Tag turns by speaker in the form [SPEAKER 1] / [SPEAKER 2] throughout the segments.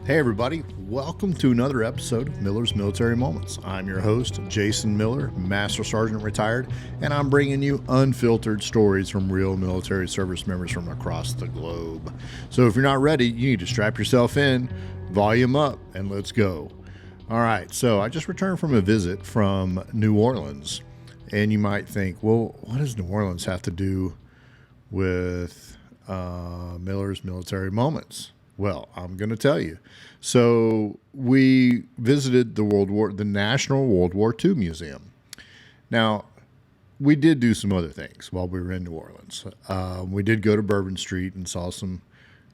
[SPEAKER 1] Hey everybody, welcome to another episode of Miller's Military Moments. I'm your host, Jason Miller, Master Sergeant retired, and I'm bringing you unfiltered stories from real military service members from across the globe. So if you're not ready, you need to strap yourself in, volume up, and let's go. All right, so I just returned from a visit from New Orleans, and you might think, well, what does New Orleans have to do with Miller's Military Moments? Well, I'm going to tell you. So we visited the National World War II Museum. Now, we did do some other things while we were in New Orleans. We did go to Bourbon Street and saw some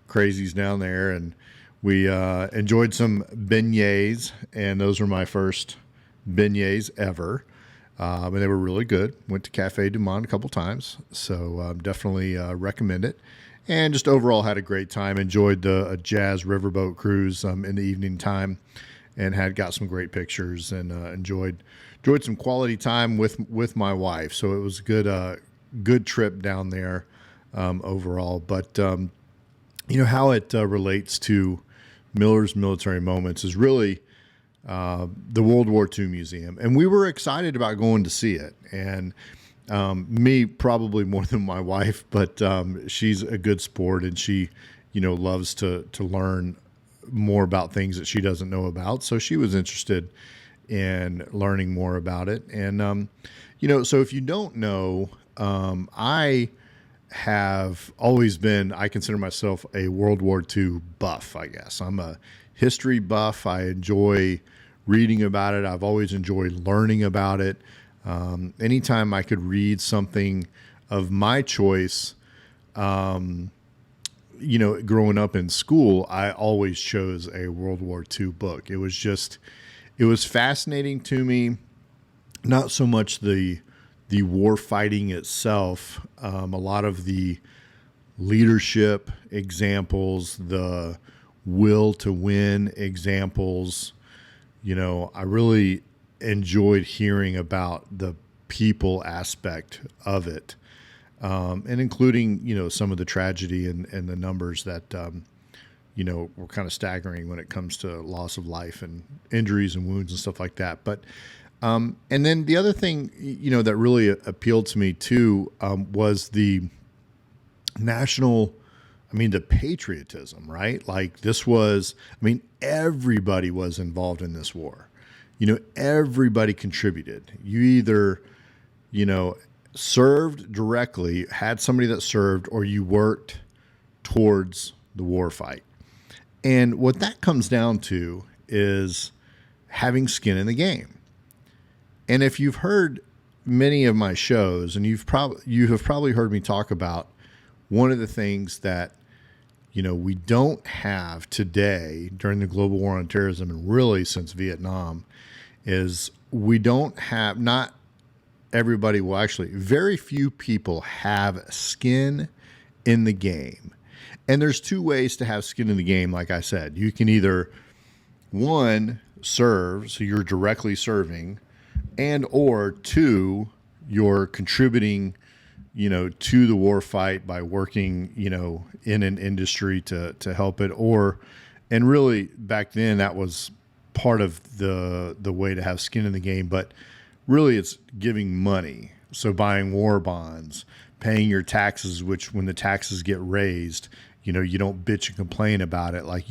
[SPEAKER 1] crazies down there, and we enjoyed some beignets, and those were my first beignets ever. And they were really good. Went to Cafe Du Monde a couple times, so definitely recommend it. And just overall had a great time. Enjoyed the jazz riverboat cruise in the evening time, and got some great pictures, and enjoyed some quality time with my wife. So it was a good trip down there overall. But how it relates to Miller's Military Moments is really the World War II Museum, and we were excited about going to see it. And me probably more than my wife, but she's a good sport, and she, loves to learn more about things that she doesn't know about. So she was interested in learning more about it. And, so if you don't know, I have always been, I consider myself a World War II buff, I guess. I'm a history buff. I enjoy reading about it. I've always enjoyed learning about it. Anytime I could read something of my choice, growing up in school, I always chose a World War II book. It was fascinating to me. Not so much the war fighting itself, a lot of the leadership examples, the will to win examples. I really enjoyed hearing about the people aspect of it, and including, some of the tragedy and the numbers that, were kind of staggering when it comes to loss of life and injuries and wounds and stuff like that. But, and then the other thing, that really appealed to me too, was the the patriotism, right? Like everybody was involved in this war. Everybody contributed. You either, served directly, had somebody that served, or you worked towards the war fight. And what that comes down to is having skin in the game. And if you've heard many of my shows, and you have probably heard me talk about one of the things that we don't have today during the global war on terrorism, and really since Vietnam, is we don't have, not everybody, well, actually, very few people have skin in the game. And there's two ways to have skin in the game, like I said. You can either, one, serve, so you're directly serving, and or two, you're contributing to the war fight by working, in an industry to help it, and really back then that was part of the way to have skin in the game, but really it's giving money. So buying war bonds, paying your taxes, which when the taxes get raised, you don't bitch and complain about it. Like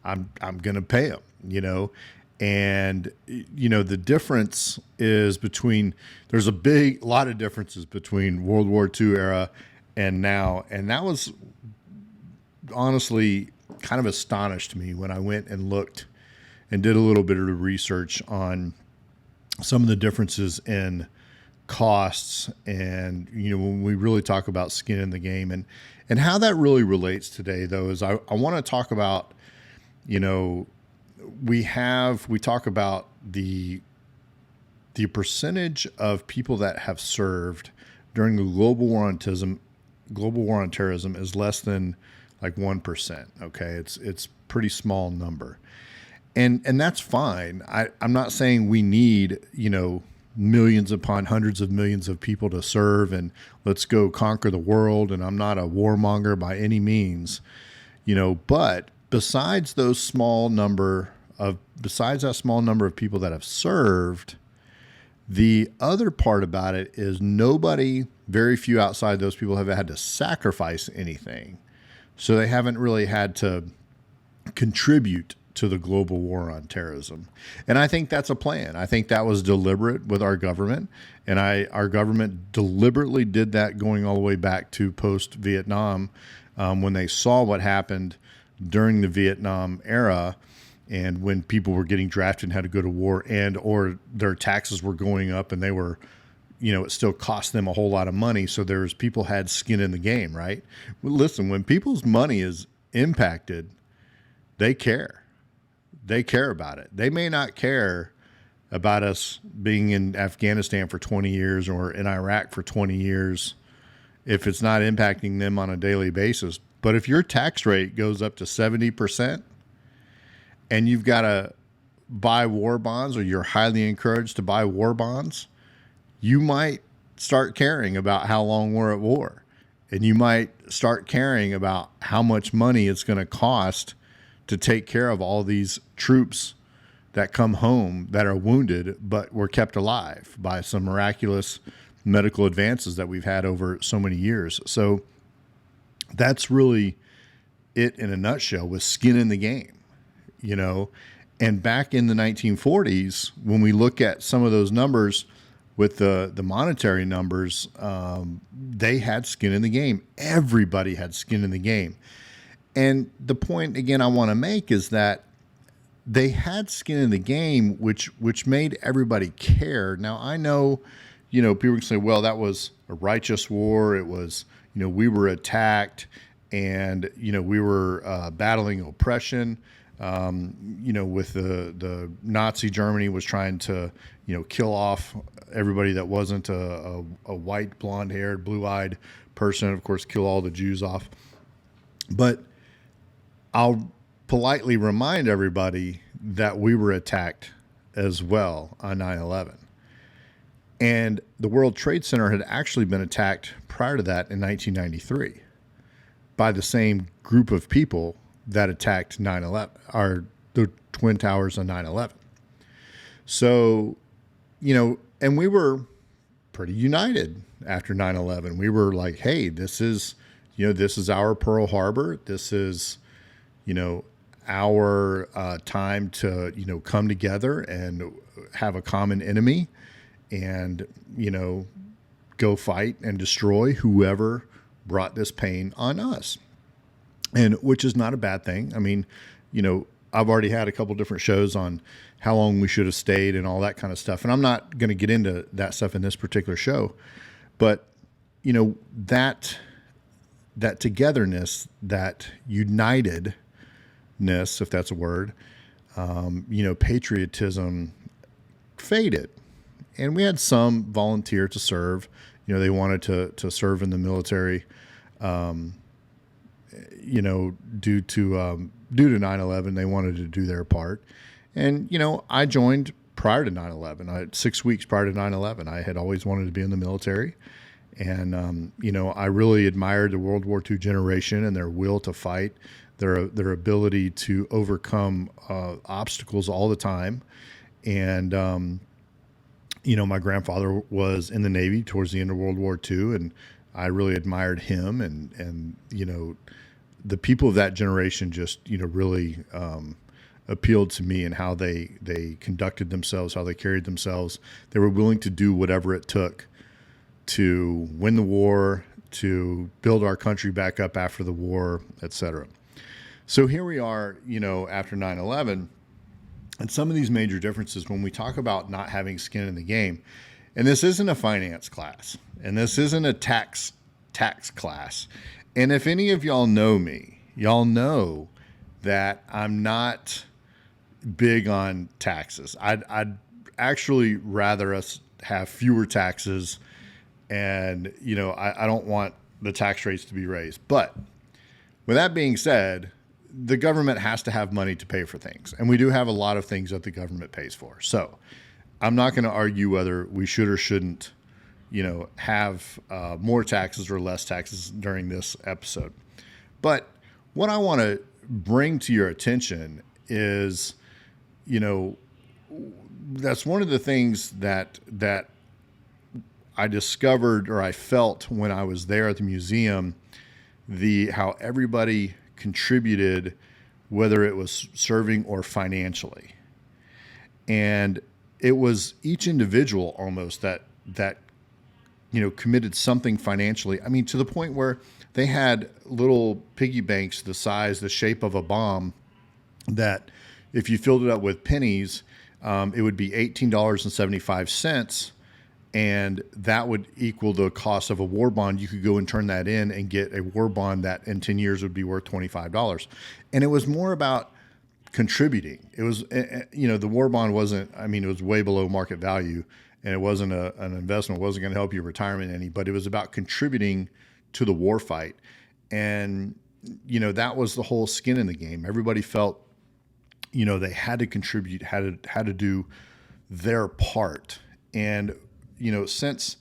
[SPEAKER 1] I'm going to pay them, and, the difference is there's a lot of differences between World War II era and now. And that was honestly kind of astonished me when I went and looked and did a little bit of research on some of the differences in costs. And, when we really talk about skin in the game and how that really relates today, though, is I want to talk about, we talk about the percentage of people that have served during the global war on terrorism is less than like 1%. Okay. It's pretty small number. And that's fine. I'm not saying we need, millions upon hundreds of millions of people to serve and let's go conquer the world. And I'm not a warmonger by any means, but besides that small number of people that have served, the other part about it is very few outside those people have had to sacrifice anything. So they haven't really had to contribute to the global war on terrorism. And I think that's a plan. I think that was deliberate with our government. And our government deliberately did that going all the way back to post-Vietnam, when they saw what happened during the Vietnam era, and when people were getting drafted and had to go to war, or their taxes were going up and they were, it still cost them a whole lot of money. So people had skin in the game, right? Well, listen, when people's money is impacted, they care. They care about it. They may not care about us being in Afghanistan for 20 years or in Iraq for 20 years if it's not impacting them on a daily basis. But if your tax rate goes up to 70% and you've got to buy war bonds, or you're highly encouraged to buy war bonds, you might start caring about how long we're at war. And you might start caring about how much money it's going to cost to take care of all these troops that come home that are wounded but were kept alive by some miraculous medical advances that we've had over so many years. So that's really it in a nutshell, with skin in the game, And back in the 1940s, when we look at some of those numbers with the monetary numbers, they had skin in the game. Everybody had skin in the game. And the point, again, I want to make is that they had skin in the game, which made everybody care. Now, I know, people can say, well, that was a righteous war. It was, we were attacked and, we were battling oppression. With the Nazi Germany was trying to, kill off everybody that wasn't a white, blonde-haired, blue-eyed person, and of course, kill all the Jews off. But I'll politely remind everybody that we were attacked as well on 9/11. And the World Trade Center had actually been attacked prior to that in 1993 by the same group of people that attacked 9/11, or the Twin Towers on 9/11. So, and we were pretty united after 9/11. We were like, hey, this is our Pearl Harbor. This is, our time to, come together and have a common enemy and, go fight and destroy whoever brought this pain on us. And which is not a bad thing. I mean, I've already had a couple different shows on how long we should have stayed and all that kind of stuff. And I'm not going to get into that stuff in this particular show, but that togetherness, that unitedness, if that's a word, patriotism faded. And we had some volunteer to serve. They wanted to serve in the military, due to 9/11, they wanted to do their part. And, I joined prior to 9/11. 6 weeks prior to 9/11, I had always wanted to be in the military. And, I really admired the World War II generation and their will to fight, their ability to overcome obstacles all the time. And, my grandfather was in the Navy towards the end of World War II, and I really admired him. And the people of that generation just, really appealed to me, and how they conducted themselves, how they carried themselves. They were willing to do whatever it took to win the war, to build our country back up after the war, etc. So here we are, after 9/11, and some of these major differences when we talk about not having skin in the game. And this isn't a finance class, and this isn't a tax class. And if any of y'all know me, y'all know that I'm not big on taxes. I'd actually rather us have fewer taxes, and I don't want the tax rates to be raised. But with that being said, the government has to have money to pay for things, and we do have a lot of things that the government pays for. So I'm not going to argue whether we should or shouldn't, have more taxes or less taxes during this episode. But what I want to bring to your attention is, you know, that's one of the things that I discovered or I felt when I was there at the museum, how everybody contributed, whether it was serving or financially. And it was each individual almost that committed something financially. I mean, to the point where they had little piggy banks the shape of a bomb that if you filled it up with pennies, it would be $18.75, and that would equal the cost of a war bond. You could go and turn that in and get a war bond that in 10 years would be worth $25. And it was more about contributing. It was, the war bond wasn't, it was way below market value, and it wasn't an investment. It wasn't going to help your retirement any, but it was about contributing to the war fight. And, that was the whole skin in the game. Everybody felt, they had to contribute, had to do their part. And, since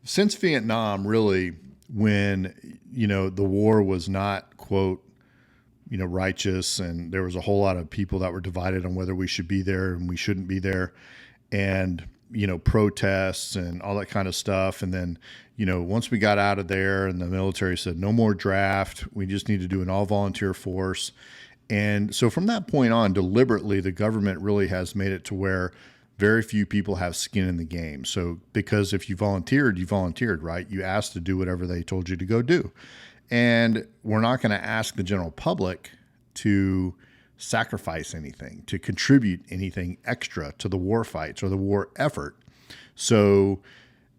[SPEAKER 1] Vietnam, really, when, the war was not, quote, righteous, and there was a whole lot of people that were divided on whether we should be there and we shouldn't be there, and, protests and all that kind of stuff. And then, once we got out of there and the military said no more draft, we just need to do an all volunteer force. And so from that point on, deliberately, the government really has made it to where very few people have skin in the game. So because if you volunteered, right? You asked to do whatever they told you to go do. And we're not going to ask the general public to sacrifice anything, to contribute anything extra to the war fights or the war effort. So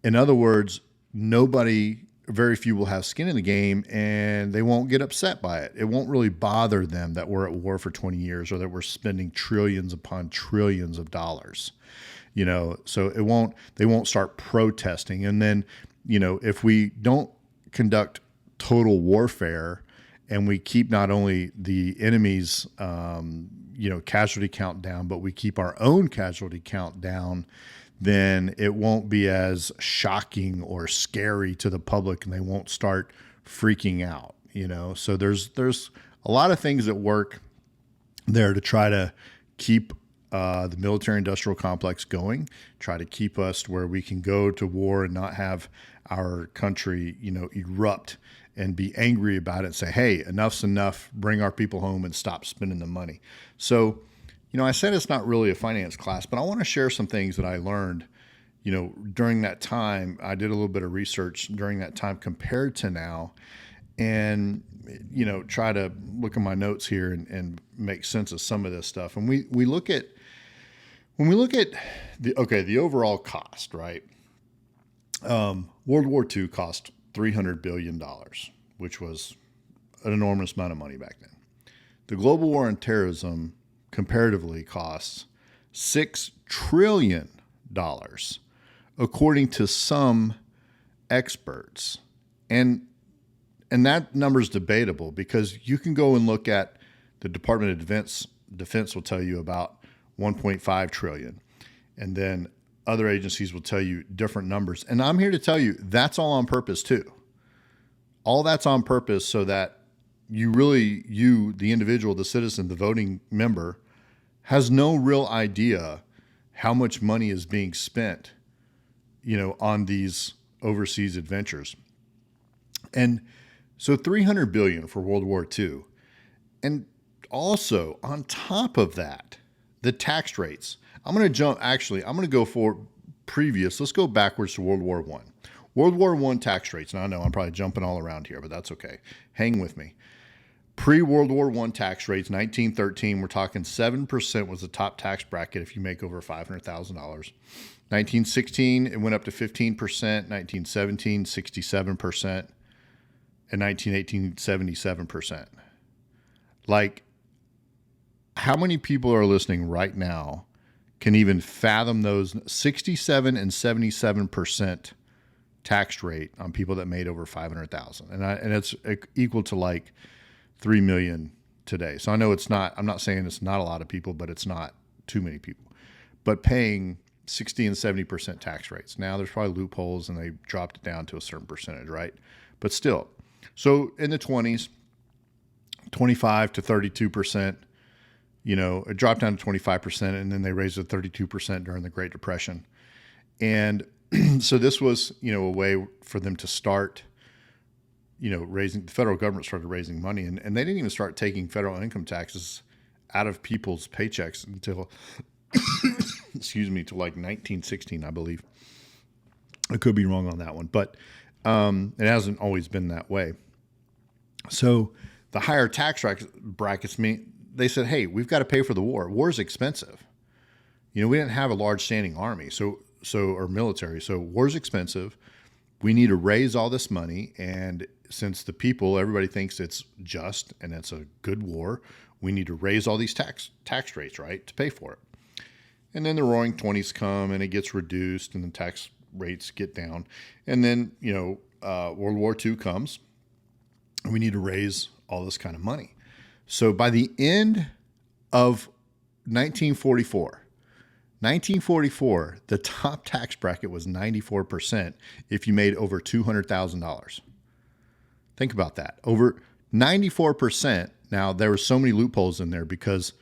[SPEAKER 1] in other words, very few will have skin in the game, and they won't get upset by it. It won't really bother them that we're at war for 20 years or that we're spending trillions upon trillions of dollars. So they won't start protesting. And then, if we don't conduct total warfare and we keep not only the enemy's, casualty count down, but we keep our own casualty count down, then it won't be as shocking or scary to the public, and they won't start freaking out, So there's a lot of things that work there to try to keep the military industrial complex going, try to keep us where we can go to war and not have our country, erupt and be angry about it and say, hey, enough's enough, bring our people home and stop spending the money. So, I said it's not really a finance class, but I want to share some things that I learned, during that time. I did a little bit of research during that time compared to now, and, try to look at my notes here and make sense of some of this stuff. And when we look at the overall cost, right? World War II cost $300 billion, which was an enormous amount of money back then. The global war on terrorism comparatively costs $6 trillion, according to some experts. And that number is debatable, because you can go and look at the Department of Defense will tell you about 1.5 trillion. And then other agencies will tell you different numbers. And I'm here to tell you that's all on purpose too. All that's on purpose so that you, the individual, the citizen, the voting member, has no real idea how much money is being spent, on these overseas adventures. And so $300 billion for World War II. And also on top of that, the tax rates. I'm going to go for previous. Let's go backwards to World War I. World War I tax rates. Now I know I'm probably jumping all around here, but that's okay. Hang with me. Pre-World War I tax rates, 1913, we're talking 7% was the top tax bracket if you make over $500,000. 1916, it went up to 15%. 1917, 67%. And 1918, 77%. Like, how many people are listening right now can even fathom those 67 and 77% tax rate on people that made over 500,000? And it's equal to like 3 million today. So I know I'm not saying it's not a lot of people, but it's not too many people. But paying 60 and 70% tax rates. Now there's probably loopholes and they dropped it down to a certain percentage, right? But still. So in the 20s, 25 to 32%. It dropped down to 25%, and then they raised it 32% during the Great Depression. And so this was, a way for them to start, the federal government started raising money, and they didn't even start taking federal income taxes out of people's paychecks until, excuse me, to like 1916, I believe. I could be wrong on that one, but it hasn't always been that way. So the higher tax brackets mean they said, hey, we've got to pay for the war. War's expensive. We didn't have a large standing army, or military. So war's expensive. We need to raise all this money. And since everybody thinks it's just and it's a good war, we need to raise all these tax rates, right, to pay for it. And then the Roaring '20s come and it gets reduced and the tax rates get down. And then, World War II comes and we need to raise all this kind of money. So by the end of 1944, the top tax bracket was 94% if you made over $200,000. Think about that. Over 94%. Now, there were so many loopholes in there because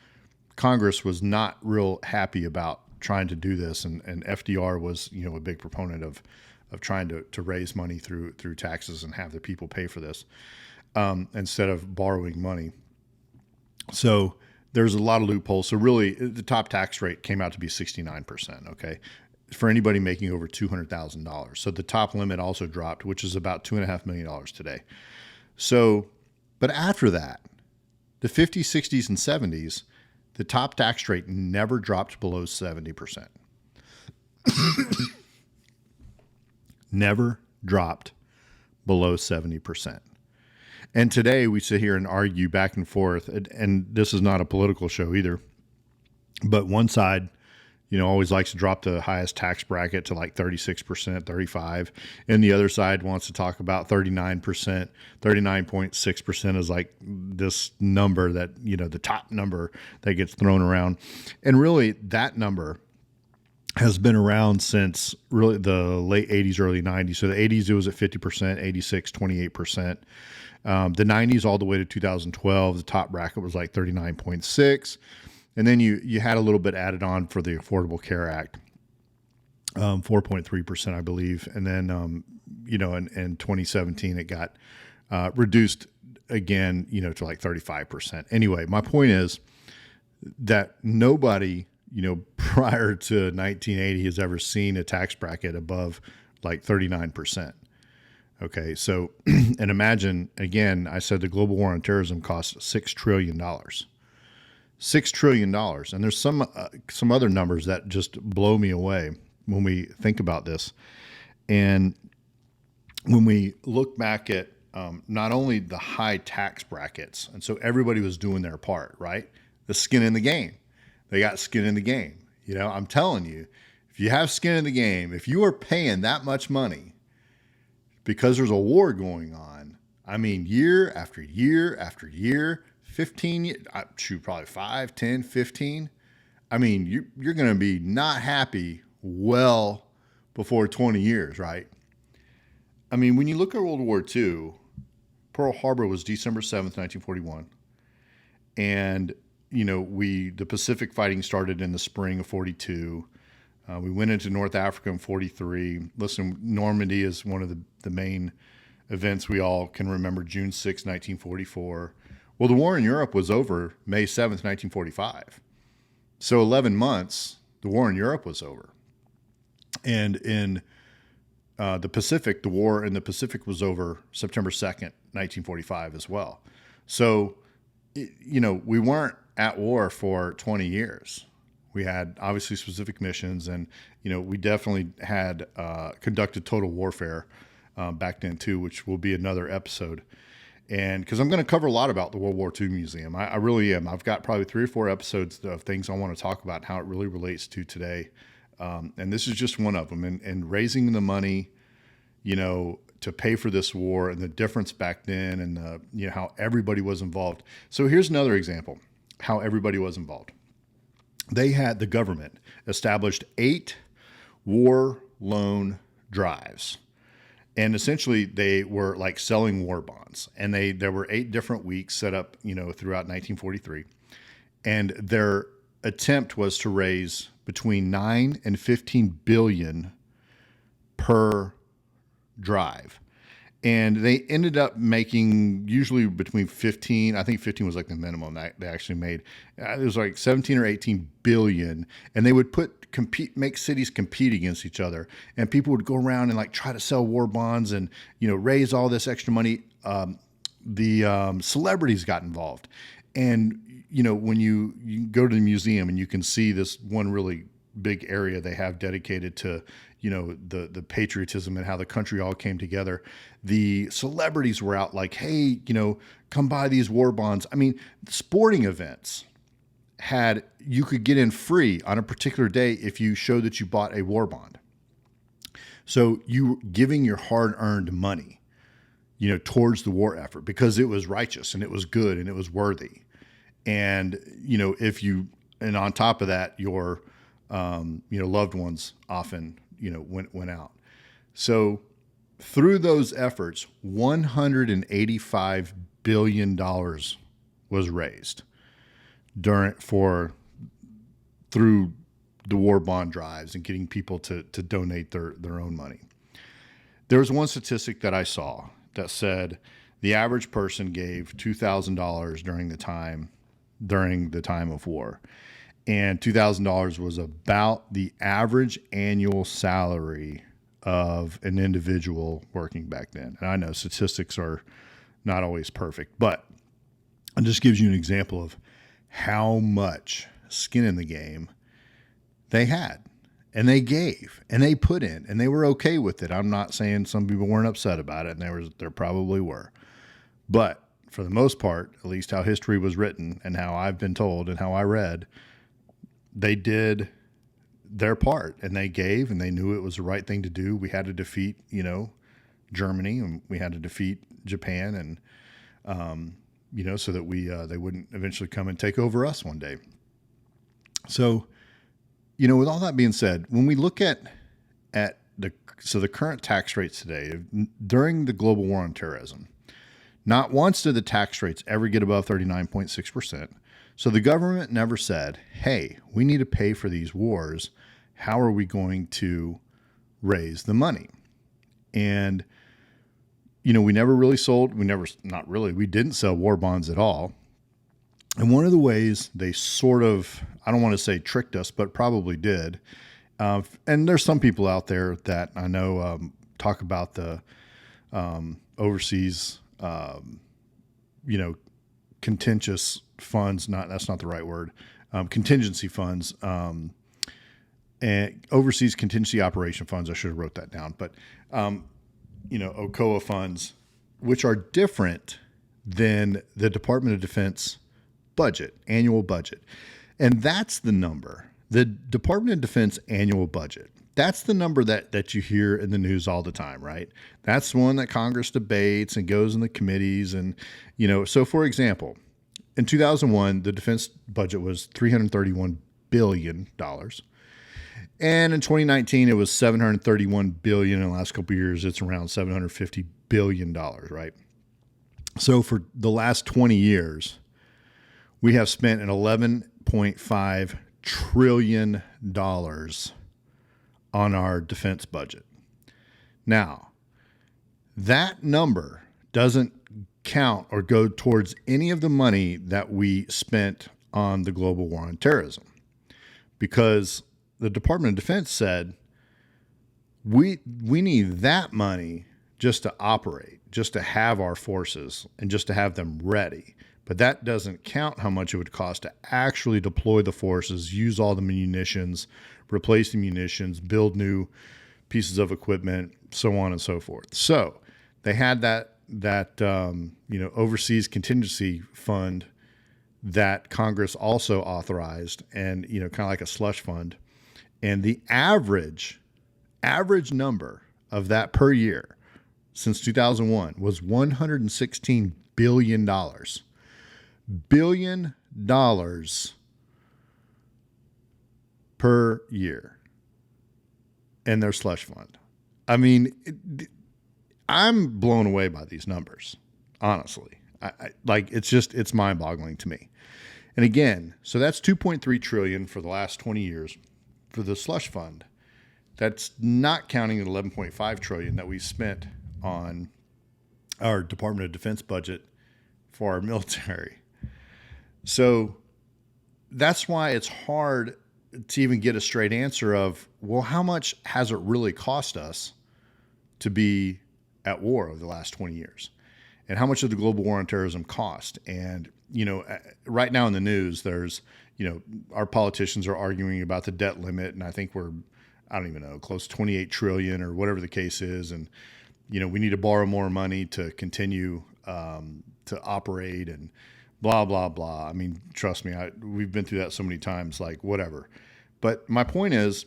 [SPEAKER 1] Congress was not real happy about trying to do this. And FDR was, a big proponent of trying to raise money through taxes and have the people pay for this instead of borrowing money. So there's a lot of loopholes. So really, the top tax rate came out to be 69%, okay, for anybody making over $200,000. So the top limit also dropped, which is about $2.5 million today. So, but after that, the 50s, 60s, and 70s, the top tax rate never dropped below 70%. Never dropped below 70%. And today we sit here and argue back and forth, and this is not a political show either, but one side, always likes to drop the highest tax bracket to like 36%, 35%, and the other side wants to talk about 39%, 39.6% is like this number that, the top number that gets thrown around. And really that number has been around since really the late 80s, early 90s. So the 80s, it was at 50%, 86, 28%. The 90s all the way to 2012, the top bracket was like 39.6. And then you had a little bit added on for the Affordable Care Act, 4.3%, I believe. And then, in 2017, it got reduced again, to like 35%. Anyway, my point is that nobody, prior to 1980 has ever seen a tax bracket above like 39%. Okay, so, and imagine, again, I said the global war on terrorism cost $6 trillion. $6 trillion. And there's some other numbers that just blow me away when we think about this. And when we look back at not only the high tax brackets, and so everybody was doing their part, right? The skin in the game. They got skin in the game. I'm telling you, if you have skin in the game, if you are paying that much money, because there's a war going on, I mean, year after year after year, 15 years, probably 5, 10, 15. I mean, you're going to be not happy well before 20 years, right? I mean, when you look at World War II, Pearl Harbor was December 7th, 1941. And, the Pacific fighting started in the spring of 42. We went into North Africa in 43. Listen, Normandy is one of the main events we all can remember, June 6, 1944. Well, the war in Europe was over May 7th, 1945. So 11 months, the war in Europe was over. And in the Pacific, the war in the Pacific was over September 2nd, 1945 as well. So, we weren't at war for 20 years. We had obviously specific missions, and we definitely had conducted total warfare back then too, which will be another episode. And because I'm going to cover a lot about the World War II Museum, I really am. I've got probably 3 or 4 episodes of things I want to talk about and how it really relates to today. And this is just one of them. And raising the money, to pay for this war, and the difference back then, and how everybody was involved. So here's another example how everybody was involved. The government established 8 war loan drives. And essentially they were like selling war bonds, and there were 8 different weeks set up, throughout 1943. And their attempt was to raise between 9 and 15 billion per drive. And they ended up making usually between 15, I think 15 was like the minimum that they actually made. It was like 17 or 18 billion. And they would make cities compete against each other. And people would go around and like try to sell war bonds and, raise all this extra money. The celebrities got involved. And, when you go to the museum and you can see this one really big area they have dedicated to, the patriotism and how the country all came together. The celebrities were out like, hey, come buy these war bonds. I mean, sporting events you could get in free on a particular day if you showed that you bought a war bond. So you giving your hard-earned money, towards the war effort because it was righteous and it was good and it was worthy. And, and on top of that, your, loved ones often, went out. So through those efforts, $185 billion was raised through the war bond drives and getting people to donate their own money. There was one statistic that I saw that said the average person gave $2,000 during the time of war. And $2,000 was about the average annual salary of an individual working back then. And I know statistics are not always perfect, but it just gives you an example of how much skin in the game they had. And they gave, and they put in, and they were okay with it. I'm not saying some people weren't upset about it, and there probably were. But for the most part, at least how history was written and how I've been told and how I read, they did their part, and they gave, and they knew it was the right thing to do. We had to defeat, Germany, and we had to defeat Japan, and so that they wouldn't eventually come and take over us one day. So, with all that being said, when we look at the current tax rates today during the global war on terrorism, not once did the tax rates ever get above 39.6%. So the government never said, hey, we need to pay for these wars. How are we going to raise the money? And, we never really we didn't sell war bonds at all. And one of the ways they sort of, I don't want to say tricked us, but probably did. And there's some people out there that I know talk about the overseas, contentious funds. That's not the right word. Contingency funds and overseas contingency operation funds. I should have wrote that down. But OCOA funds, which are different than the Department of Defense budget, annual budget. And that's the number, the Department of Defense annual budget. That's the number that you hear in the news all the time, right? That's the one that Congress debates and goes in the committees. And, so for example, in 2001, the defense budget was $331 billion. And in 2019, it was $731 billion. In the last couple of years, it's around $750 billion, right? So for the last 20 years, we have spent an $11.5 trillion on our defense budget. Now, that number doesn't count or go towards any of the money that we spent on the global war on terrorism, because the Department of Defense said we need that money just to operate, just to have our forces and just to have them ready. But that doesn't count how much it would cost to actually deploy the forces, use all the munitions, replace the munitions, build new pieces of equipment, so on and so forth. So they had that overseas contingency fund that Congress also authorized, and kind of like a slush fund. And the average number of that per year since 2001 was $116 billion. $1 billion per year in their slush fund. I mean, I'm blown away by these numbers, honestly. It's mind boggling to me. And again, so that's 2.3 trillion for the last 20 years for the slush fund. That's not counting the 11.5 trillion that we spent on our Department of Defense budget for our military. So that's why it's hard to even get a straight answer of, well, how much has it really cost us to be at war over the last 20 years? And how much did the global war on terrorism cost? And, right now in the news, there's, our politicians are arguing about the debt limit. And I think I don't even know, close to 28 trillion or whatever the case is. And, we need to borrow more money to continue to operate and blah, blah, blah. I mean, trust me, we've been through that so many times, like whatever. But my point is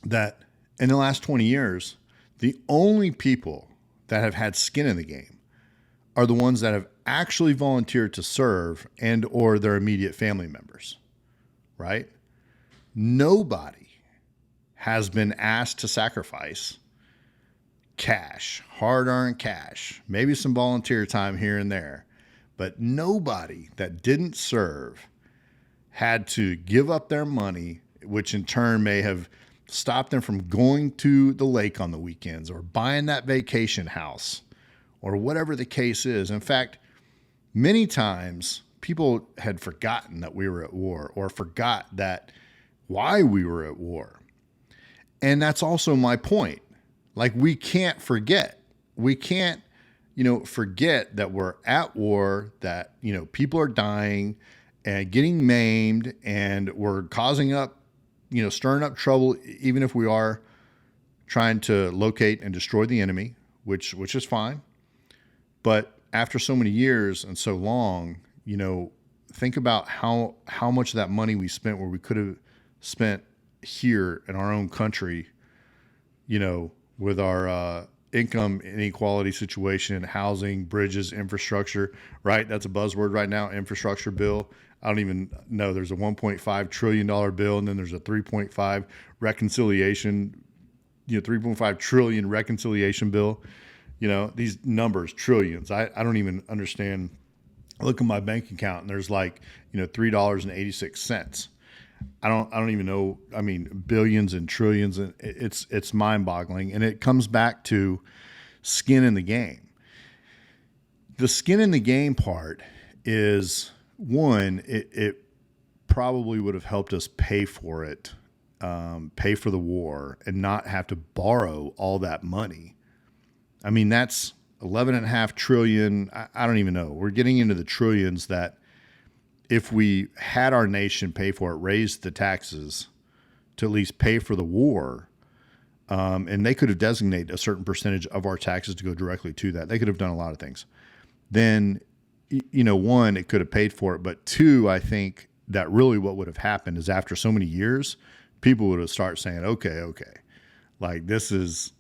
[SPEAKER 1] that in the last 20 years, the only people that have had skin in the game are the ones that have actually volunteered to serve and or their immediate family members, right? Nobody has been asked to sacrifice cash, hard-earned cash, maybe some volunteer time here and there, but nobody that didn't serve had to give up their money, which in turn may have stopped them from going to the lake on the weekends or buying that vacation house or whatever the case is. In fact, many times people had forgotten that we were at war or forgot that why we were at war. And that's also my point. Like, we can't forget. We can't, forget that we're at war, that, people are dying and getting maimed, and we're causing up, stirring up trouble, even if we are trying to locate and destroy the enemy, which is fine. But after so many years and so long, think about how much of that money we spent where we could have spent here in our own country, with our income inequality situation, housing, bridges, infrastructure, right? That's a buzzword right now, infrastructure bill. I don't even know. There's a $1.5 trillion bill, and then there's a 3.5 reconciliation, 3.5 trillion reconciliation bill. These numbers, trillions. I don't even understand. I look at my bank account and there's like, $3.86. I don't even know. I mean, billions and trillions, and it's mind boggling. And it comes back to skin in the game. The skin in the game part is one, it probably would have helped us pay for it, pay for the war and not have to borrow all that money. I mean, that's 11.5 trillion. I don't even know. We're getting into the trillions that if we had our nation pay for it, raised the taxes to at least pay for the war, and they could have designated a certain percentage of our taxes to go directly to that. They could have done a lot of things. Then, one, it could have paid for it. But two, I think that really what would have happened is after so many years, people would have started saying, okay, like this has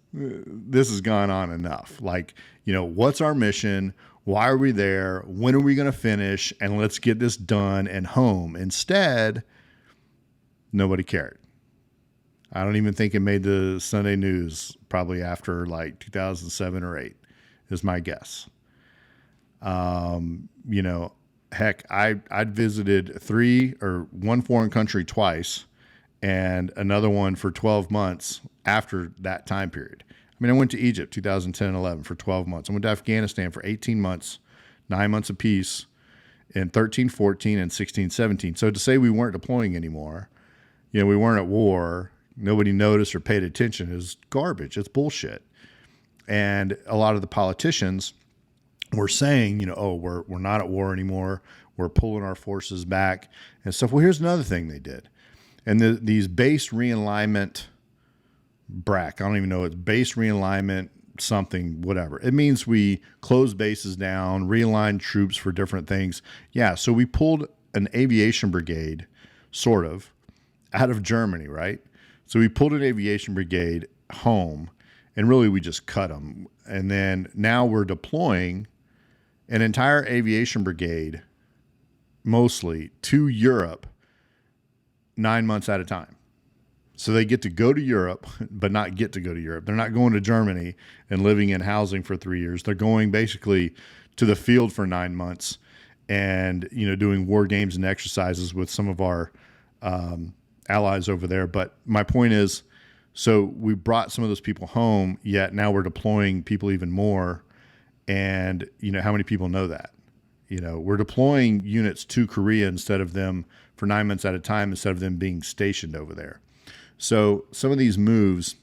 [SPEAKER 1] gone on enough. Like, what's our mission? Why are we there? When are we going to finish? And let's get this done and home. Instead, nobody cared. I don't even think it made the Sunday news probably after like 2007 or 8 is my guess. Heck, I'd visited one foreign country twice and another one for 12 months after that time period. I mean, I went to Egypt 2010 and 11 for 12 months. I went to Afghanistan for 18 months, 9 months apiece in 13, 14, and 16, 17. So to say we weren't deploying anymore, we weren't at war, nobody noticed or paid attention is garbage. It's bullshit. And a lot of the politicians were saying, we're not at war anymore. We're pulling our forces back and stuff. Well, here's another thing they did. And these base realignment BRAC. I don't even know. It's base realignment, something, whatever. It means we close bases down, realign troops for different things. Yeah. So we pulled an aviation brigade, sort of, out of Germany, right? So we pulled an aviation brigade home, and really we just cut them. And then now we're deploying an entire aviation brigade, mostly to Europe, 9 months at a time. So they get to go to Europe, but not get to go to Europe. They're not going to Germany and living in housing for 3 years. They're going basically to the field for 9 months and, doing war games and exercises with some of our allies over there. But my point is, so we brought some of those people home, yet now we're deploying people even more. And, how many people know that? We're deploying units to Korea instead of them for 9 months at a time, instead of them being stationed over there. So some of these moves,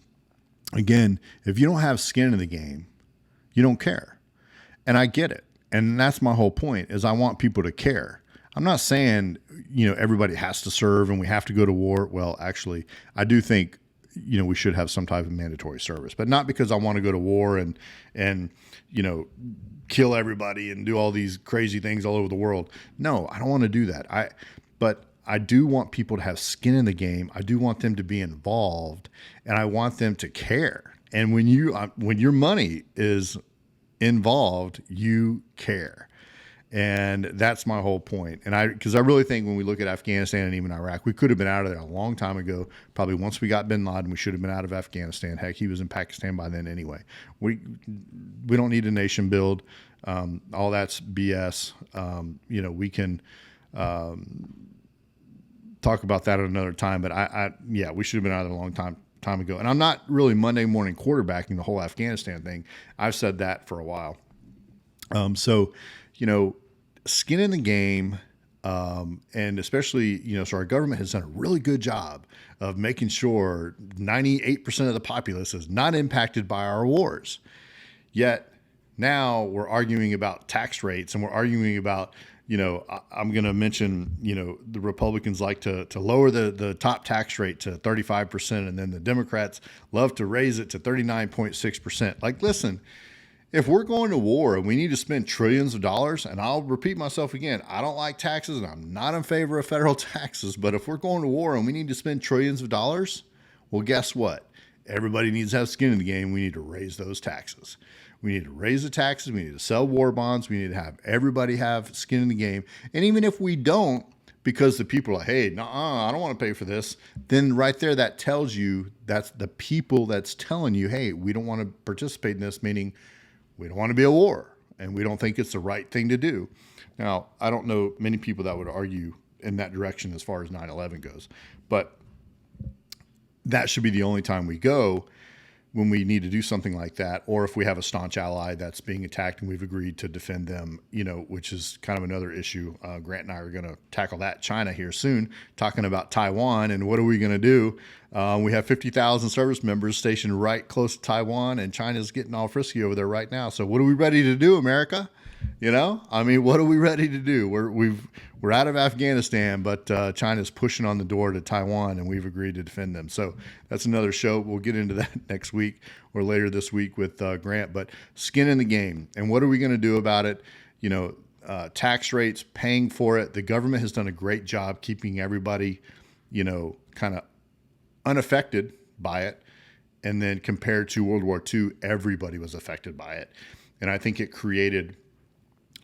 [SPEAKER 1] again, if you don't have skin in the game, you don't care. And I get it. And that's my whole point, is I want people to care. I'm not saying, everybody has to serve and we have to go to war. Well, actually, I do think, we should have some type of mandatory service, but not because I want to go to war and kill everybody and do all these crazy things all over the world. No, I don't want to do that. But I do want people to have skin in the game. I do want them to be involved, and I want them to care. And when your money is involved, you care. And that's my whole point. And because I really think when we look at Afghanistan and even Iraq, we could have been out of there a long time ago. Probably once we got bin Laden, we should have been out of Afghanistan. Heck, he was in Pakistan by then anyway. We don't need a nation build. All that's BS. We can talk about that at another time. But we should have been out of there a long time ago. And I'm not really Monday morning quarterbacking the whole Afghanistan thing. I've said that for a while. Skin in the game, and especially, so our government has done a really good job of making sure 98% of the populace is not impacted by our wars. Yet now we're arguing about tax rates, and we're arguing about, I'm going to mention, the Republicans like to lower the top tax rate to 35%, and then the Democrats love to raise it to 39.6%. Like, listen, if we're going to war and we need to spend trillions of dollars, and I'll repeat myself again, I don't like taxes and I'm not in favor of federal taxes, but if we're going to war and we need to spend trillions of dollars, well, guess what? Everybody needs to have skin in the game. We need to raise those taxes. We need to raise the taxes. We need to sell war bonds. We need to have everybody have skin in the game. And even if we don't, because the people are like, hey, I don't want to pay for this, then right there, that tells you that's the people that's telling you, hey, we don't want to participate in this, meaning we don't want to be a war, and we don't think it's the right thing to do. Now, I don't know many people that would argue in that direction as far as 9/11 goes, but that should be the only time we go when we need to do something like that, or if we have a staunch ally that's being attacked and we've agreed to defend them, which is kind of another issue. Grant and I are going to tackle that China here soon, talking about Taiwan and what are we going to do? We have 50,000 service members stationed right close to Taiwan, and China's getting all frisky over there right now. So what are we ready to do, America? What are we ready to do? We're out of Afghanistan, but China's pushing on the door to Taiwan, and we've agreed to defend them. So that's another show. We'll get into that next week or later this week with Grant. But skin in the game, and what are we going to do about it? Tax rates, paying for it. The government has done a great job keeping everybody, kind of unaffected by it. And then compared to World War II, everybody was affected by it. And I think it created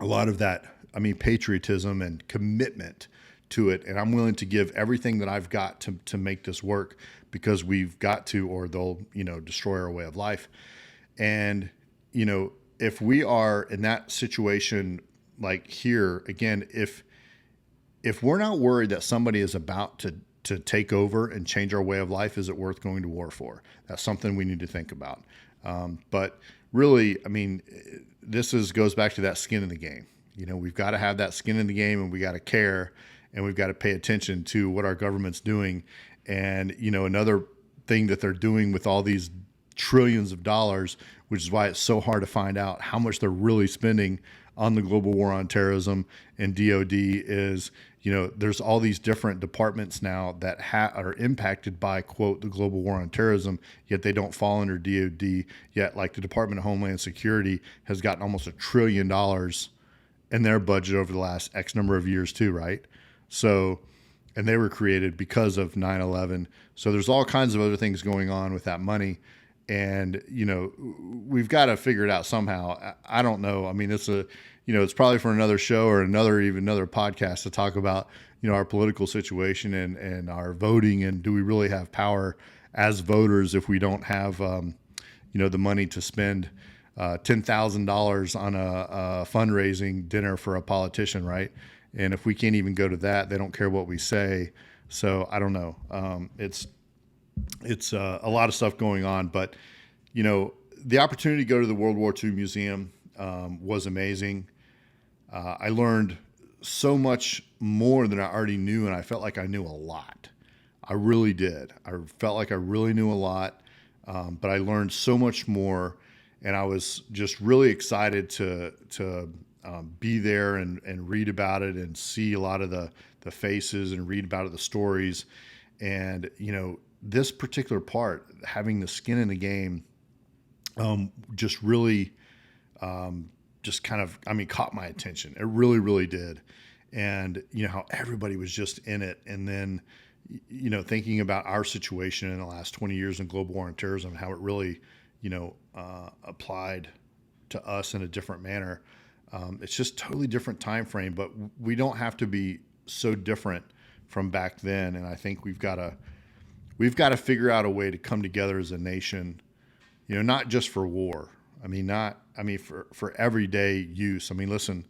[SPEAKER 1] a lot of that, patriotism and commitment to it. And I'm willing to give everything that I've got to make this work, because we've got to, or they'll, destroy our way of life. And, if we are in that situation, like here, again, if we're not worried that somebody is about to take over and change our way of life, is it worth going to war for? That's something we need to think about. But really, this goes back to that skin in the game. We've got to have that skin in the game, and we got to care, and we've got to pay attention to what our government's doing. And, another thing that they're doing with all these trillions of dollars, which is why it's so hard to find out how much they're really spending on the global war on terrorism and DOD, is, there's all these different departments now that are impacted by, quote, the global war on terrorism, yet they don't fall under DOD. Yet, like the Department of Homeland Security has gotten almost $1 trillion in their budget over the last X number of years too, right? So, and they were created because of 9/11. So there's all kinds of other things going on with that money. And, we've got to figure it out somehow. I don't know. It's it's probably for another show or another podcast to talk about, our political situation and our voting, and do we really have power as voters if we don't have, the money to spend $10,000 on a fundraising dinner for a politician, right? And if we can't even go to that, they don't care what we say. So I don't know. It's a lot of stuff going on, but the opportunity to go to the World War II Museum was amazing. I learned so much more than I already knew, and I felt like I knew a lot. I really did. I felt like I really knew a lot, but I learned so much more, and I was just really excited to be there and read about it and see a lot of the faces and read about it, the stories. And, this particular part, having the skin in the game, just really caught my attention. It really, really did. And, how everybody was just in it. And then, thinking about our situation in the last 20 years in global war and terrorism, and how it really, applied to us in a different manner. It's just totally different time frame, but we don't have to be so different from back then. And I think we've got to figure out a way to come together as a nation, not just for war. For everyday use. Listen,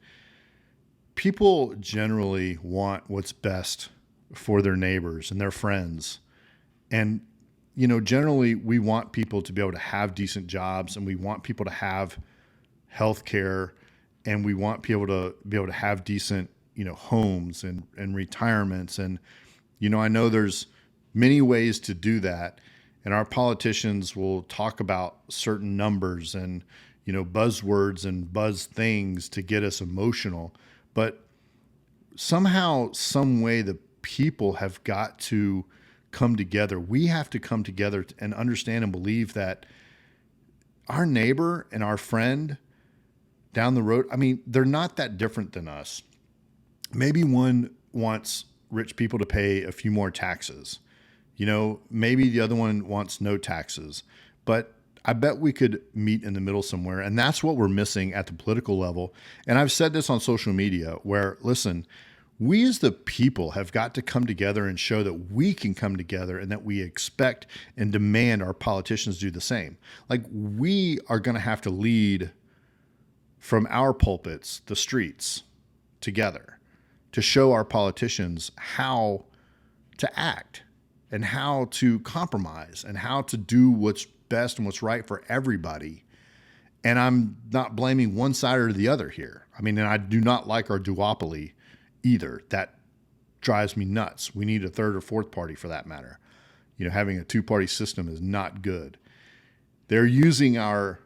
[SPEAKER 1] people generally want what's best for their neighbors and their friends. And, generally we want people to be able to have decent jobs, and we want people to have health care, and we want people to be able to have decent, homes and retirements. And, I know there's many ways to do that. And our politicians will talk about certain numbers and, buzzwords and buzz things to get us emotional. But somehow, some way, the people have got to come together. We have to come together and understand and believe that our neighbor and our friend down the road, they're not that different than us. Maybe one wants rich people to pay a few more taxes. Maybe the other one wants no taxes, but I bet we could meet in the middle somewhere. And that's what we're missing at the political level. And I've said this on social media where, listen, we as the people have got to come together and show that we can come together, and that we expect and demand our politicians do the same. Like, we are going to have to lead from our pulpits, the streets, together to show our politicians how to act and how to compromise and how to do what's best and what's right for everybody. And I'm not blaming one side or the other here. And I do not like our duopoly either. That drives me nuts. We need a third or fourth party for that matter. Having a two-party system is not good. They're using our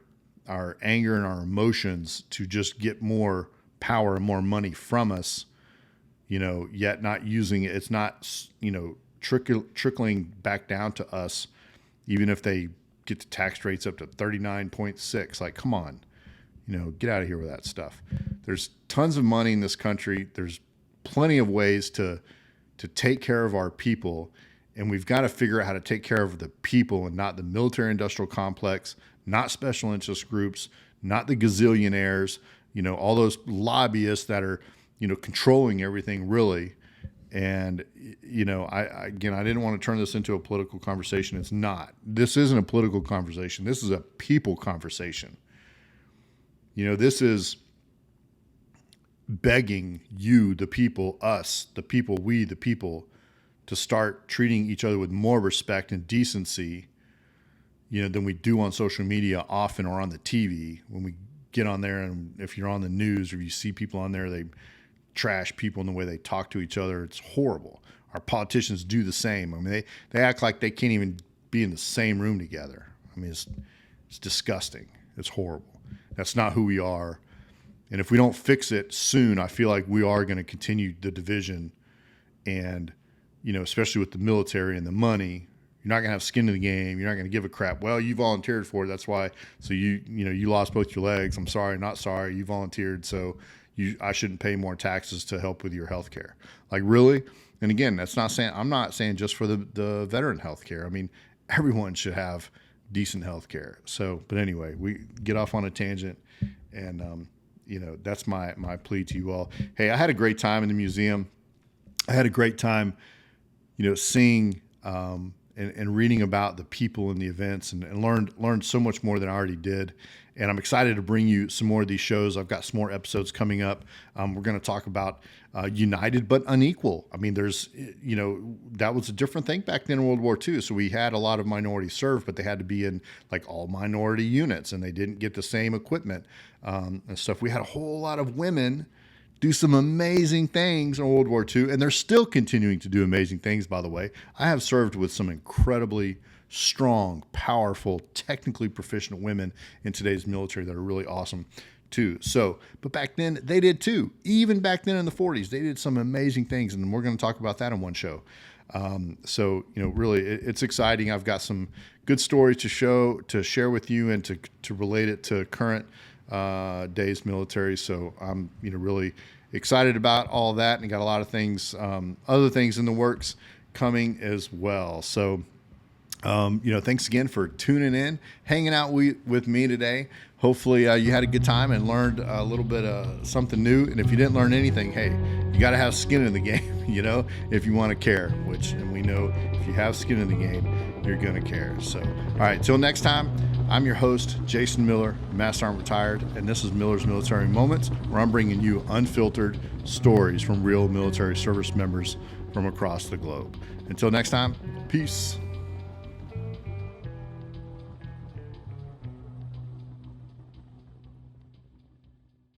[SPEAKER 1] anger and our emotions to just get more power and more money from us, yet not using it. It's not, trickling back down to us, even if they get the tax rates up to 39.6. Like, come on, get out of here with that stuff. There's tons of money in this country. There's plenty of ways to take care of our people, and we've got to figure out how to take care of the people and not the military industrial complex, not special interest groups, not the gazillionaires, all those lobbyists that are, controlling everything really. And, I didn't want to turn this into a political conversation. It's not. This isn't a political conversation. This is a people conversation. This is begging you, the people, us, the people, we, the people, to start treating each other with more respect and decency, than we do on social media often, or on the TV. When we get on there, and if you're on the news or you see people on there, they trash people in the way they talk to each other. It's horrible. Our politicians do the same. They act like they can't even be in the same room together. It's disgusting. It's horrible. That's not who we are. And if we don't fix it soon, I feel like we are going to continue the division. And, especially with the military and the money, you're not going to have skin in the game. You're not going to give a crap. Well, you volunteered for it. That's why. So you lost both your legs. I'm sorry, not sorry. You volunteered. So I shouldn't pay more taxes to help with your health care. Like, really? And again, I'm not saying just for the veteran health care. Everyone should have decent health care. So, but anyway, we get off on a tangent, and, that's my plea to you all. Hey, I had a great time in the museum. I had a great time, seeing and reading about the people and the events, and learned so much more than I already did. And I'm excited to bring you some more of these shows. I've got some more episodes coming up. We're going to talk about united but unequal. I mean, there's, that was a different thing back then in World War II. So we had a lot of minorities served, but they had to be in like all minority units, and they didn't get the same equipment and stuff. We had a whole lot of women do some amazing things in World War II, and they're still continuing to do amazing things, by the way. I have served with some incredibly strong, powerful, technically proficient women in today's military that are really awesome too. So, but back then they did too. Even back then in the 40s, they did some amazing things, and we're going to talk about that in one show. Really, it's exciting. I've got some good stories to share with you, and to relate it to current days military. So I'm really excited about all that, and got a lot of things, other things in the works coming as well. So thanks again for tuning in, hanging out with me today. Hopefully you had a good time and learned a little bit of something new. And if you didn't learn anything, hey, you got to have skin in the game, if you want to care, and we know if you have skin in the game, you're going to care. So, all right, till next time, I'm your host, Jason Miller, Master Sergeant Retired, and this is Miller's Military Moments, where I'm bringing you unfiltered stories from real military service members from across the globe. Until next time, peace.